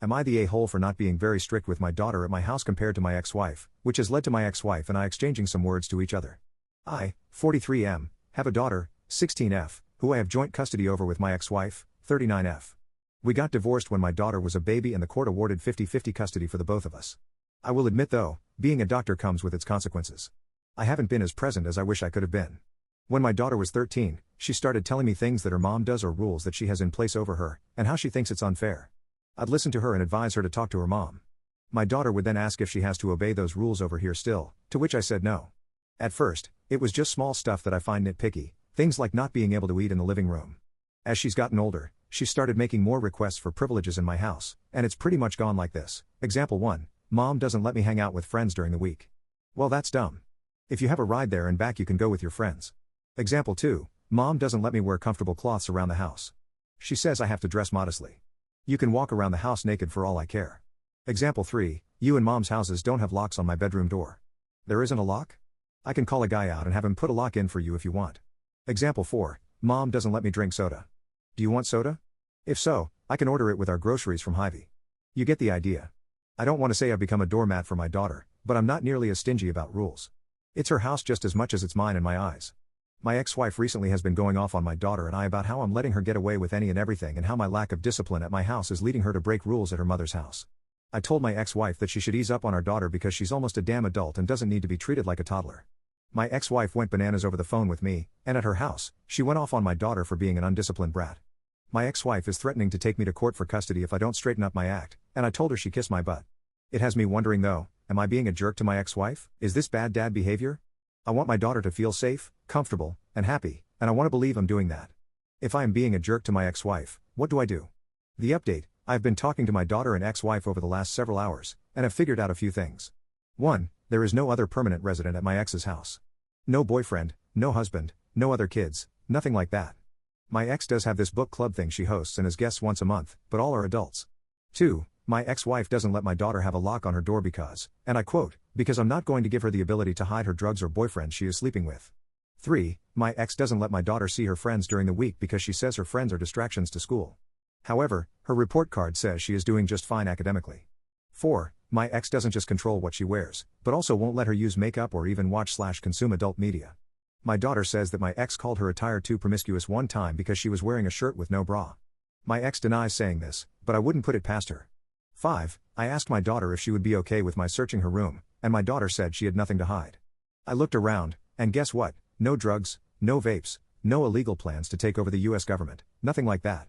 Am I the a-hole for not being very strict with my daughter at my house compared to my ex-wife, which has led to my ex-wife and I exchanging some words to each other? I, 43M, have a daughter, 16F, who I have joint custody over with my ex-wife, 39F. We got divorced when my daughter was a baby and the court awarded 50-50 custody for the both of us. I will admit though, being a doctor comes with its consequences. I haven't been as present as I wish I could have been. When my daughter was 13, she started telling me things that her mom does or rules that she has in place over her, and how she thinks it's unfair. I'd listen to her and advise her to talk to her mom. My daughter would then ask if she has to obey those rules over here still, to which I said no. At first, it was just small stuff that I find nitpicky, things like not being able to eat in the living room. As she's gotten older, she started making more requests for privileges in my house, and it's pretty much gone like this. Example 1, Mom doesn't let me hang out with friends during the week. Well, that's dumb. If you have a ride there and back, you can go with your friends. Example 2, Mom doesn't let me wear comfortable cloths around the house. She says I have to dress modestly. You can walk around the house naked for all I care. Example 3, you and Mom's houses don't have locks on my bedroom door. There isn't a lock? I can call a guy out and have him put a lock in for you if you want. Example 4, Mom doesn't let me drink soda. Do you want soda? If so, I can order it with our groceries from Hy-Vee. You get the idea. I don't want to say I've become a doormat for my daughter, but I'm not nearly as stingy about rules. It's her house just as much as it's mine in my eyes. My ex-wife recently has been going off on my daughter and I about how I'm letting her get away with any and everything and how my lack of discipline at my house is leading her to break rules at her mother's house. I told my ex-wife that she should ease up on our daughter because she's almost a damn adult and doesn't need to be treated like a toddler. My ex-wife went bananas over the phone with me, and at her house, she went off on my daughter for being an undisciplined brat. My ex-wife is threatening to take me to court for custody if I don't straighten up my act, and I told her she kissed my butt. It has me wondering though, am I being a jerk to my ex-wife? Is this bad dad behavior? I want my daughter to feel safe, comfortable, and happy, and I want to believe I'm doing that. If I am being a jerk to my ex-wife, what do I do? The update, I've been talking to my daughter and ex-wife over the last several hours, and have figured out a few things. 1, there is no other permanent resident at my ex's house. No boyfriend, no husband, no other kids, nothing like that. My ex does have this book club thing she hosts and has guests once a month, but all are adults. 2, my ex-wife doesn't let my daughter have a lock on her door because, and I quote, because I'm not going to give her the ability to hide her drugs or boyfriend she is sleeping with. 3, my ex doesn't let my daughter see her friends during the week because she says her friends are distractions to school. However, her report card says she is doing just fine academically. 4, my ex doesn't just control what she wears, but also won't let her use makeup or even watch/consume adult media. My daughter says that my ex called her attire too promiscuous one time because she was wearing a shirt with no bra. My ex denies saying this, but I wouldn't put it past her. 5, I asked my daughter if she would be okay with my searching her room, and my daughter said she had nothing to hide. I looked around, and guess what? No drugs, no vapes, no illegal plans to take over the US government, nothing like that.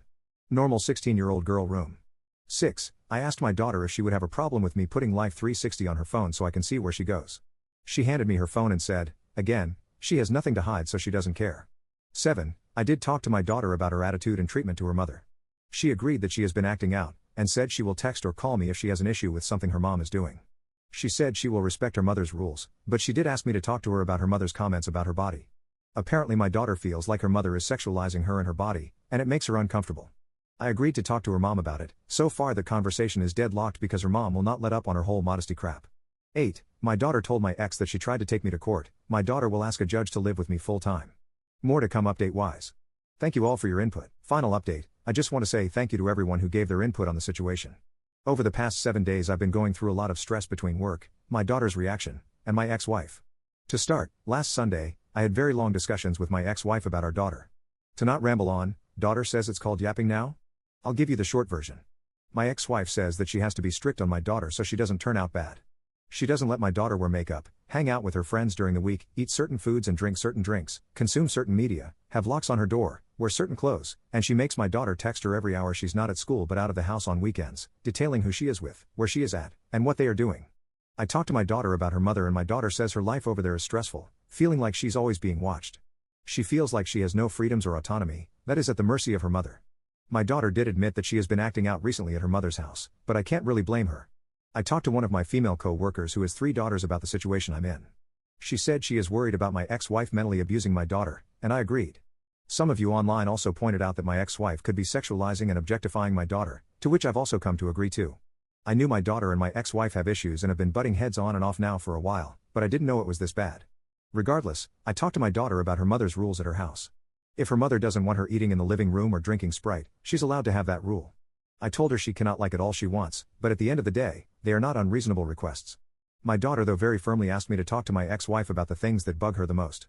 Normal 16-year-old girl room. 6, I asked my daughter if she would have a problem with me putting Life 360 on her phone so I can see where she goes. She handed me her phone and said, again, she has nothing to hide so she doesn't care. 7, I did talk to my daughter about her attitude and treatment to her mother. She agreed that she has been acting out, and said she will text or call me if she has an issue with something her mom is doing. She said she will respect her mother's rules, but she did ask me to talk to her about her mother's comments about her body. Apparently my daughter feels like her mother is sexualizing her and her body, and it makes her uncomfortable. I agreed to talk to her mom about it. So far the conversation is deadlocked because her mom will not let up on her whole modesty crap. 8, my daughter told my ex that she tried to take me to court. My daughter will ask a judge to live with me full time. More to come update wise. Thank you all for your input. Final update, I just want to say thank you to everyone who gave their input on the situation. Over the past 7 days I've been going through a lot of stress between work, my daughter's reaction, and my ex-wife. To start, last Sunday, I had very long discussions with my ex-wife about our daughter. To not ramble on, daughter says it's called yapping now? I'll give you the short version. My ex-wife says that she has to be strict on my daughter so she doesn't turn out bad. She doesn't let my daughter wear makeup, hang out with her friends during the week, eat certain foods and drink certain drinks, consume certain media, have locks on her door, wear certain clothes, and she makes my daughter text her every hour she's not at school but out of the house on weekends, detailing who she is with, where she is at, and what they are doing. I talked to my daughter about her mother and my daughter says her life over there is stressful, feeling like she's always being watched. She feels like she has no freedoms or autonomy, that is at the mercy of her mother. My daughter did admit that she has been acting out recently at her mother's house, but I can't really blame her. I talked to one of my female co-workers who has 3 daughters about the situation I'm in. She said she is worried about my ex-wife mentally abusing my daughter, and I agreed. Some of you online also pointed out that my ex-wife could be sexualizing and objectifying my daughter, to which I've also come to agree to. I knew my daughter and my ex-wife have issues and have been butting heads on and off now for a while, but I didn't know it was this bad. Regardless, I talked to my daughter about her mother's rules at her house. If her mother doesn't want her eating in the living room or drinking Sprite, she's allowed to have that rule. I told her she cannot like it all she wants, but at the end of the day, they are not unreasonable requests. My daughter though very firmly asked me to talk to my ex-wife about the things that bug her the most.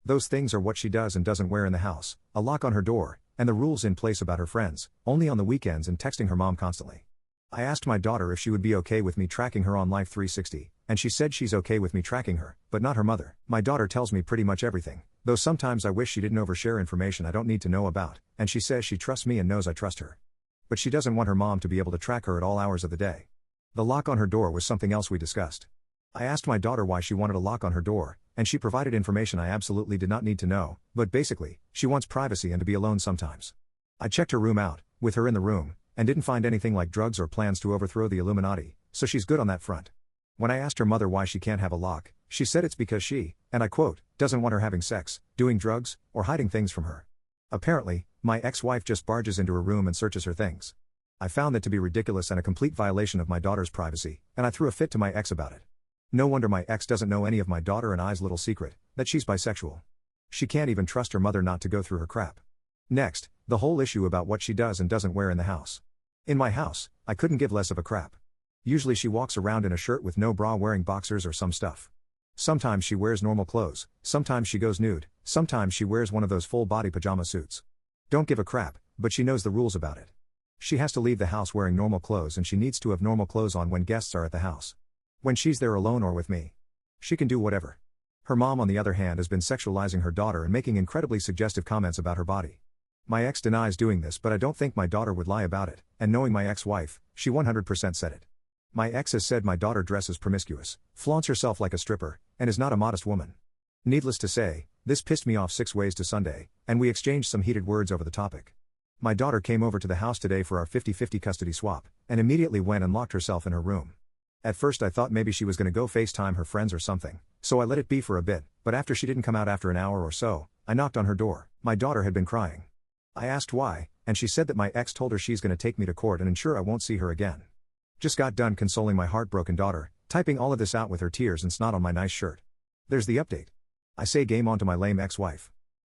Those things are what she does and doesn't wear in the house, a lock on her door, and the rules in place about her friends, only on the weekends and texting her mom constantly. I asked my daughter if she would be okay with me tracking her on Life 360, and she said she's okay with me tracking her, but not her mother. My daughter tells me pretty much everything, though sometimes I wish she didn't overshare information I don't need to know about, and she says she trusts me and knows I trust her. But she doesn't want her mom to be able to track her at all hours of the day. The lock on her door was something else we discussed. I asked my daughter why she wanted a lock on her door, and she provided information I absolutely did not need to know, but basically, she wants privacy and to be alone sometimes. I checked her room out, with her in the room, and didn't find anything like drugs or plans to overthrow the Illuminati, so she's good on that front. When I asked her mother why she can't have a lock, she said it's because she, and I quote, doesn't want her having sex, doing drugs, or hiding things from her. Apparently, my ex-wife just barges into her room and searches her things. I found that to be ridiculous and a complete violation of my daughter's privacy, and I threw a fit to my ex about it. No wonder my ex doesn't know any of my daughter and I's little secret, that she's bisexual. She can't even trust her mother not to go through her crap. Next, the whole issue about what she does and doesn't wear in the house. In my house, I couldn't give less of a crap. Usually she walks around in a shirt with no bra wearing boxers or some stuff. Sometimes she wears normal clothes, sometimes she goes nude, sometimes she wears one of those full body pajama suits. Don't give a crap, but she knows the rules about it. She has to leave the house wearing normal clothes and she needs to have normal clothes on when guests are at the house. When she's there alone or with me, she can do whatever. Her mom on the other hand has been sexualizing her daughter and making incredibly suggestive comments about her body. My ex denies doing this, but I don't think my daughter would lie about it, and knowing my ex-wife, she 100% said it. My ex has said my daughter dresses promiscuous, flaunts herself like a stripper, and is not a modest woman. Needless to say, this pissed me off 6 ways to Sunday, and we exchanged some heated words over the topic. My daughter came over to the house today for our 50-50 custody swap, and immediately went and locked herself in her room. At first I thought maybe she was going to go FaceTime her friends or something, so I let it be for a bit, but after she didn't come out after an hour or so, I knocked on her door. My daughter had been crying. I asked why, and she said that my ex told her she's going to take me to court and ensure I won't see her again. Just got done consoling my heartbroken daughter, typing all of this out with her tears and snot on my nice shirt. There's the update. I say game on to my lame ex-wife.